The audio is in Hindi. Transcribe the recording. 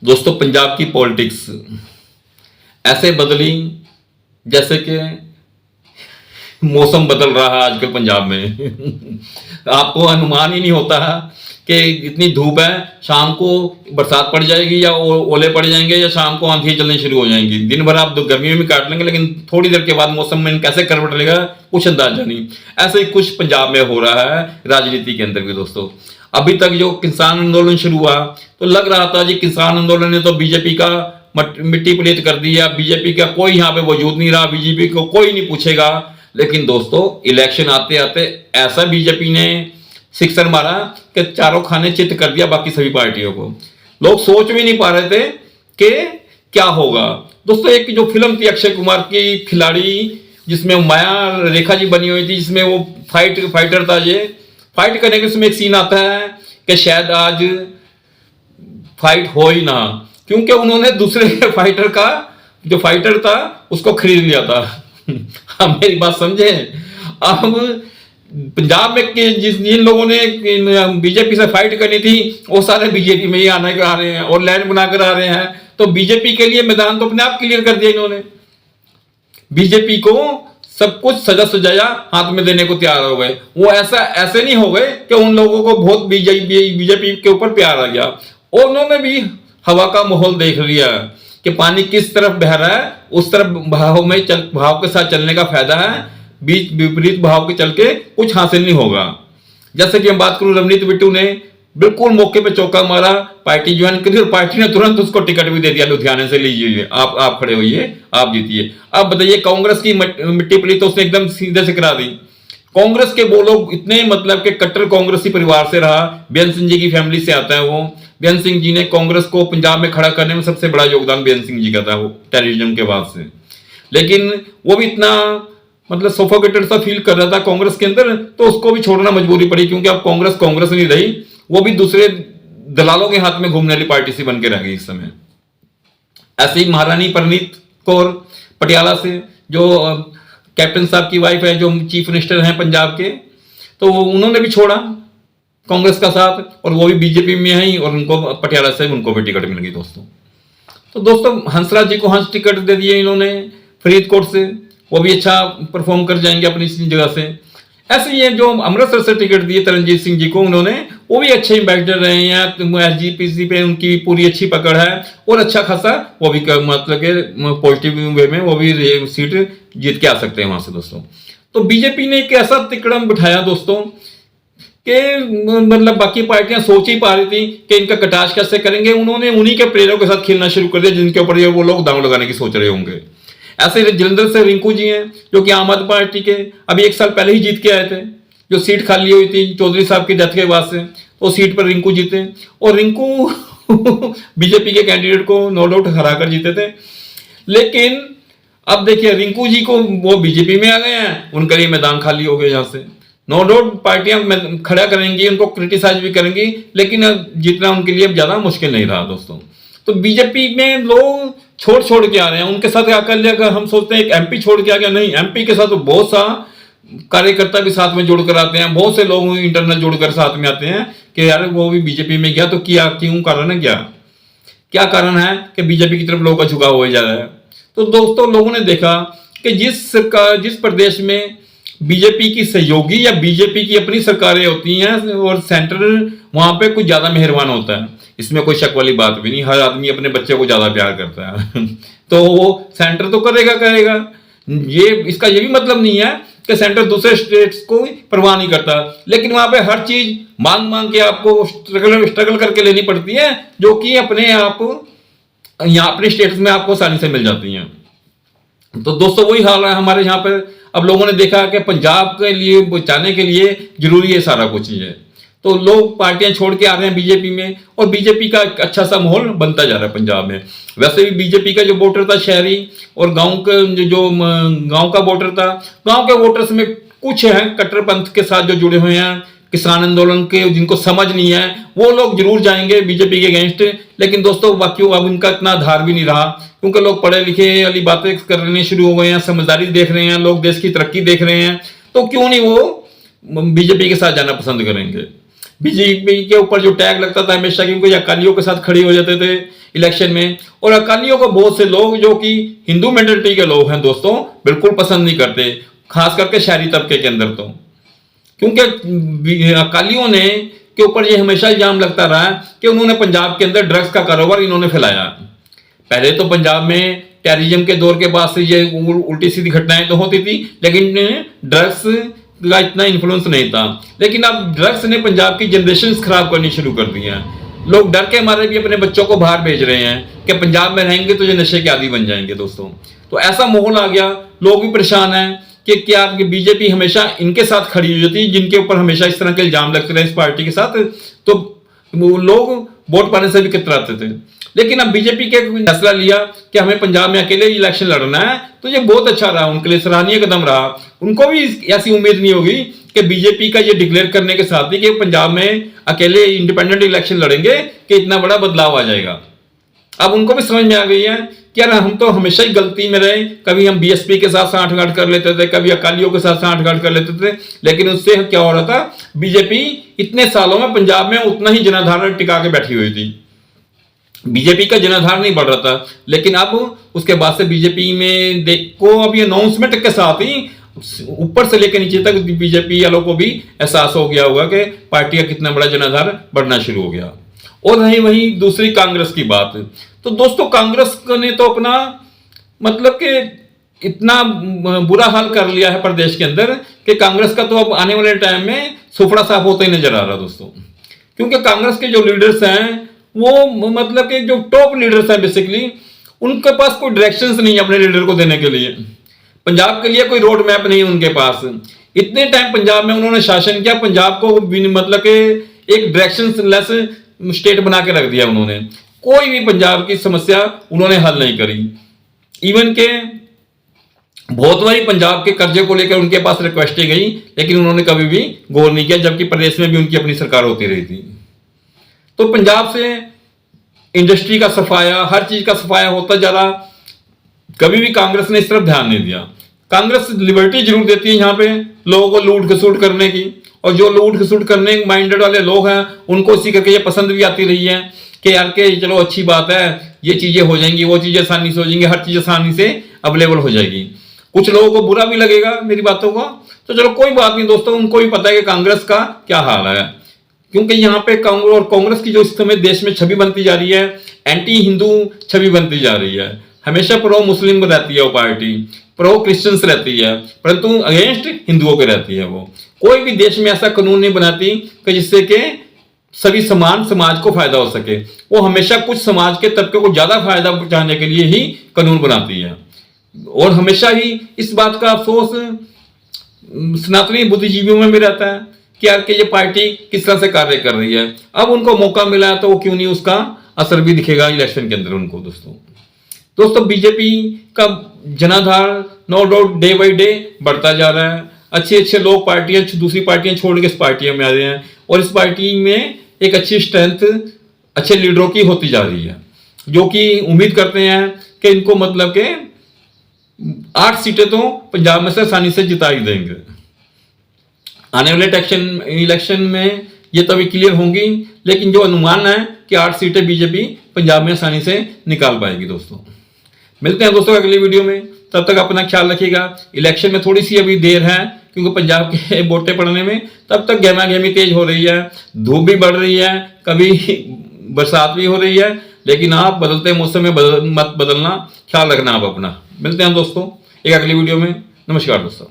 दोस्तों, पंजाब की पॉलिटिक्स ऐसे बदली जैसे कि मौसम बदल रहा है आजकल पंजाब में। आपको अनुमान ही नहीं होता है कि इतनी धूप है, शाम को बरसात पड़ जाएगी या ओले पड़ जाएंगे या शाम को आंधी चलनी शुरू हो जाएंगी। दिन भर आप गर्मी में काट लेंगे, लेकिन थोड़ी देर के बाद मौसम में कैसे करवट लेगा कुछ अंदाजा नहीं। ऐसे ही कुछ पंजाब में हो रहा है राजनीति के अंदर भी। दोस्तों, अभी तक जो किसान आंदोलन शुरू हुआ तो लग रहा था जी किसान आंदोलन ने तो बीजेपी का मिट्टी पलीत कर दी, या बीजेपी का कोई यहाँ पे वजूद नहीं रहा, बीजेपी को कोई नहीं पूछेगा। लेकिन दोस्तों, इलेक्शन आते आते ऐसा बीजेपी ने सिक्सर मारा कि चारों खाने चित कर दिया बाकी सभी पार्टियों को। लोग सोच भी नहीं पा रहे थे कि क्या होगा। दोस्तों, एक जो फिल्म थी अक्षय कुमार की खिलाड़ी, जिसमें माया रेखा जी बनी हुई थी, जिसमें वो फाइटर था, ये फाइट करने के उसमें एक सीन आता है कि शायद आज फाइट हो ही ना, क्योंकि उन्होंने दूसरे फाइटर का जो फाइटर था उसको खरीद लिया था। आप मेरी बात समझे। अब पंजाब में जिन लोगों ने बीजेपी से फाइट करनी थी वो सारे बीजेपी में ही आने आ रहे हैं और लाइन बनाकर आ रहे हैं। तो बीजेपी के लिए मैदान तो अपने आप क्लियर कर दिया इन्होंने। बीजेपी को सब कुछ सजा सजाया हाथ में देने को तैयार हो गए। वो ऐसे नहीं हो गए कि उन लोगों को बहुत बीजेपी के ऊपर प्यार आ गया, और उन्होंने भी हवा का माहौल देख लिया कि पानी किस तरफ बह रहा है, उस तरफ भाव के साथ चलने का फायदा है। बीच विपरीत भाव के चल के कुछ हासिल नहीं होगा। जैसे कि हम बात करूं, रवनीत बिट्टू ने बिल्कुल मौके पे चौका मारा, पार्टी ज्वाइन करी और पार्टी ने तुरंत उसको टिकट भी दे दिया, लुधियाने से लीजिए, आप खड़े होइए, आप जीतिए। अब बताइए, कांग्रेस की मिट्टी पली तो उसने एकदम सीधे से करा दी। कांग्रेस के वो लोग इतने मतलब के कट्टर कांग्रेसी परिवार से रहा, बेअंत सिंह जी की फैमिली से आता है वो। बेअंत सिंह जी ने कांग्रेस को पंजाब में खड़ा करने में सबसे बड़ा योगदान बेअंत सिंह जी का था, वो टेररिज्म के बाद से। लेकिन वो भी इतना मतलब सोफोकेटेड सा फील कर रहा था कांग्रेस के अंदर, तो उसको भी छोड़ना मजबूरी पड़ी, क्योंकि अब कांग्रेस नहीं रही, वो भी दूसरे दलालों के हाथ में घूमने वाली पार्टी से बन के रह गई इस समय। ऐसे ही महारानी परनीत कौर पटियाला से, जो कैप्टन साहब की वाइफ है, जो चीफ मिनिस्टर हैं पंजाब के, तो उन्होंने भी छोड़ा कांग्रेस का साथ, और वो भी बीजेपी में है, और उनको पटियाला से उनको भी टिकट मिल गई। तो दोस्तों, हंसराज जी को हंस टिकट दे दिए इन्होंने फरीदकोट से, वो भी अच्छा परफॉर्म कर जाएंगे अपनी इसी जगह से। ऐसे ही है जो अमृतसर से टिकट दिए तरनजीत सिंह जी को, उन्होंने वो भी अच्छे एम्बेसडर रहे हैं, एसजीपीसी पे उनकी पूरी अच्छी पकड़ है, और अच्छा खासा वो भी मतलब के पॉजिटिव वे में वो भी सीट जीत के आ सकते हैं वहां से। दोस्तों, तो बीजेपी ने एक ऐसा तिकड़म बिठाया दोस्तों कि मतलब बाकी पार्टियां सोच ही पा रही थी कि इनका कटाश कैसे करेंगे। उन्होंने उन्हीं के प्लेयरों के साथ खेलना शुरू कर दिया जिनके ऊपर वो लोग दांव लगाने की सोच रहे होंगे। ऐसे जलंधर से रिंकू जी हैं, जो कि आम आदमी पार्टी के अभी 1 साल पहले ही जीत के आए थे, जो सीट खाली हुई थी चौधरी साहब की डेथ के बाद से, तो सीट पर रिंकू जीते, और रिंकू बीजेपी के कैंडिडेट को नो डाउट हरा कर जीते थे। लेकिन अब देखिए, रिंकू जी को वो बीजेपी में आ गए हैं, उनके लिए मैदान खाली हो गया। यहाँ से नो डाउट पार्टियां खड़ा करेंगी, उनको क्रिटिसाइज भी करेंगी, लेकिन जीतना उनके लिए ज्यादा मुश्किल नहीं रहा। दोस्तों, तो बीजेपी में लोग छोड़ के आ रहे हैं, उनके साथ क्या कर लिया। अगर हम सोचते हैं एक एमपी छोड़ के आ गया, नहीं, एमपी के साथ तो बहुत सा कार्यकर्ता भी साथ में जुड़कर आते हैं, बहुत से लोग इंटरनल जुड़कर साथ में आते हैं कि यार वो भी बीजेपी में गया, तो क्यों कारण है, क्या कारण है कि बीजेपी की तरफ लोगों का झुकाव हो जा रहा है। तो दोस्तों, लोगों ने देखा कि जिस प्रदेश में बीजेपी की सहयोगी या बीजेपी की अपनी सरकारें होती हैं और सेंटर वहां पे कुछ ज्यादा मेहरबान होता है, इसमें कोई शक वाली बात भी नहीं। हर आदमी अपने बच्चे को ज्यादा प्यार करता है तो वो सेंटर तो करेगा। इसका ये भी मतलब नहीं है कि सेंटर दूसरे स्टेट्स को परवाह नहीं करता, लेकिन वहां पे हर चीज मांग के आपको स्ट्रगल करके लेनी पड़ती है, जो कि अपने आप यहाँ अपने स्टेट्स में आपको आसानी से मिल जाती हैं। तो दोस्तों, वही हाल है हमारे यहाँ पर। अब लोगों ने देखा कि पंजाब के लिए बचाने के लिए जरूरी है सारा कुछ है, तो लोग पार्टियां छोड़ के आ रहे हैं बीजेपी में, और बीजेपी का एक अच्छा सा माहौल बनता जा रहा है पंजाब में। वैसे भी बीजेपी का जो वोटर था शहरी और गांव का जो गांव का वोटर था, गांव के वोटर्स में कुछ हैं कट्टरपंथ के साथ जो जुड़े हुए हैं, किसान आंदोलन के जिनको समझ नहीं है, वो लोग जरूर जाएंगे बीजेपी के अगेंस्ट। लेकिन दोस्तों, बाकी अब उनका इतना आधार भी नहीं रहा, क्योंकि लोग पढ़े लिखे वाली बातें करने शुरू हो गए हैं, समझदारी देख रहे हैं, लोग देश की तरक्की देख रहे हैं, तो क्यों नहीं वो बीजेपी के साथ जाना पसंद करेंगे। बीजेपी के ऊपर जो टैग लगता था हमेशा, क्योंकि अकालियों के साथ खड़ी हो जाते थे इलेक्शन में, और अकालियों को बहुत से लोग जो कि हिंदू मेंटालिटी के लोग हैं दोस्तों बिल्कुल पसंद नहीं करते, खास करके शहरी तबके के अंदर। तो क्योंकि अकालियों ने के ऊपर ये हमेशा इल्जाम लगता रहा कि उन्होंने पंजाब के अंदर ड्रग्स का कारोबार इन्होंने फैलाया। पहले तो पंजाब में टेररिज्म के दौर के बाद से ये उल्टी सीधी घटनाएं तो होती थी, लेकिन ड्रग्स का इतना इन्फ्लुएंस नहीं था। लेकिन अब ड्रग्स ने पंजाब की जनरेशन खराब करनी शुरू कर दी है। लोग डर के मारे भी अपने बच्चों को बाहर भेज रहे हैं कि पंजाब में रहेंगे तो ये नशे के आदी बन जाएंगे दोस्तों। तो ऐसा माहौल आ गया, लोग भी परेशान हैं कि क्या बीजेपी हमेशा इनके साथ खड़ी हो जाती है जिनके ऊपर हमेशा इस तरह के इल्जाम लगते रहे इस पार्टी के साथ, तो लोग वोट पाने से भी कतराते थे। लेकिन अब बीजेपी के फैसला लिया कि हमें पंजाब में अकेले इलेक्शन लड़ना है, तो ये बहुत अच्छा रहा, उनके लिए सराहनीय कदम रहा। उनको भी ऐसी उम्मीद नहीं होगी कि बीजेपी का ये डिक्लेयर करने के साथ ही कि पंजाब में अकेले इंडिपेंडेंट इलेक्शन लड़ेंगे कि इतना बड़ा बदलाव आ जाएगा। अब उनको भी समझ में आ गई है कि यार हम तो हमेशा ही गलती में रहे, कभी हम बीएसपी के साथ सांठगांठ कर लेते थे, कभी अकालियों के साथ सांठगांठ कर लेते थे, लेकिन उससे क्या हो रहा था, बीजेपी इतने सालों में पंजाब में उतना ही जनाधार टिका के बैठी हुई थी, बीजेपी का जनाधार नहीं बढ़ रहा था। लेकिन अब उसके बाद से बीजेपी में देखो अभी अनाउंसमेंट के साथ ही ऊपर से लेकर नीचे तक बीजेपी वालों को भी एहसास हो गया होगा कि पार्टी का कितना बड़ा जनाधार बढ़ना शुरू हो गया। और रही वही दूसरी कांग्रेस की बात, तो दोस्तों कांग्रेस ने तो अपना मतलब कि इतना बुरा हाल कर लिया है प्रदेश के अंदर कि कांग्रेस का तो अब आने वाले टाइम में सुफड़ा साफ होता ही नजर आ रहा दोस्तों। क्योंकि कांग्रेस के जो लीडर्स हैं वो मतलब कि जो टॉप लीडर्स हैं बेसिकली, उनके पास कोई डायरेक्शंस नहीं है अपने लीडर को देने के लिए, पंजाब के लिए कोई रोड मैप नहीं है उनके पास। इतने टाइम पंजाब में उन्होंने शासन किया, पंजाब को मतलब कि एक डायरेक्शन लेस स्टेट बना के रख दिया उन्होंने, कोई भी पंजाब की समस्या उन्होंने हल नहीं करी। इवन के बहुत बारी पंजाब के कर्जे को लेकर उनके पास रिक्वेस्टें गई, लेकिन उन्होंने कभी भी गौर नहीं किया, जबकि प्रदेश में भी उनकी अपनी सरकार होती रही थी। तो पंजाब से इंडस्ट्री का सफाया, हर चीज का सफाया होता जा रहा, कभी भी कांग्रेस ने इस तरफ ध्यान नहीं दिया। कांग्रेस लिबर्टी जरूर देती है यहाँ पे लोगों को लूट खसूट करने की, और जो लूट खसूट करने माइंडेड वाले लोग हैं उनको इसी करके ये पसंद भी आती रही है कि यार के चलो अच्छी बात है, ये चीजें हो जाएंगी, वो चीजें आसानी से हो जाएंगी, हर चीज आसानी से अवेलेबल हो जाएगी। कुछ लोगों को बुरा भी लगेगा मेरी बातों को, तो चलो कोई बात नहीं दोस्तों, उनको भी पता है कि कांग्रेस का क्या हाल है। क्योंकि यहाँ पे कांग्रेस की जो इस समय देश में छवि बनती जा रही है, एंटी हिंदू छवि बनती जा रही है, हमेशा प्रो मुस्लिम रहती है वो पार्टी, प्रो क्रिश्चियंस रहती है, परंतु अगेंस्ट हिंदुओं के रहती है। वो कोई भी देश में ऐसा कानून नहीं बनाती कि जिससे कि सभी समाज को फायदा हो सके, वो हमेशा कुछ समाज के तबके को ज्यादा फायदा पहुंचाने के लिए ही कानून बनाती है। और हमेशा ही इस बात का अफसोस सनातनी बुद्धिजीवियों में भी रहता है कि यार कि ये पार्टी किस तरह से कार्य कर रही है। अब उनको मौका मिला तो वो क्यों नहीं उसका असर भी दिखेगा इलेक्शन के अंदर उनको। दोस्तों बीजेपी का जनाधार no doubt day by day बढ़ता जा रहा है, अच्छे लोग पार्टियां दूसरी पार्टियां छोड़ के इस पार्टियों में आ रहे हैं, और इस पार्टी में एक अच्छी स्ट्रेंथ अच्छे लीडरों की होती जा रही है, जो कि उम्मीद करते हैं कि इनको मतलब के 8 सीटें तो पंजाब में से आसानी से जिता ही देंगे। आने वाले इलेक्शन में ये तो अभी क्लियर होंगी, लेकिन जो अनुमान है कि 8 सीटें बीजेपी पंजाब में आसानी से निकाल पाएगी। दोस्तों मिलते हैं दोस्तों अगली वीडियो में, तब तक अपना ख्याल रखिएगा। इलेक्शन में थोड़ी सी अभी देर है क्योंकि पंजाब के वोटें पड़ने में, तब तक गहमा गहमी तेज हो रही है, धूप भी बढ़ रही है, कभी बरसात भी हो रही है, लेकिन आप बदलते मौसम में मत बदलना, ख्याल रखना आप अपना। मिलते हैं दोस्तों एक अगली वीडियो में। नमस्कार दोस्तों।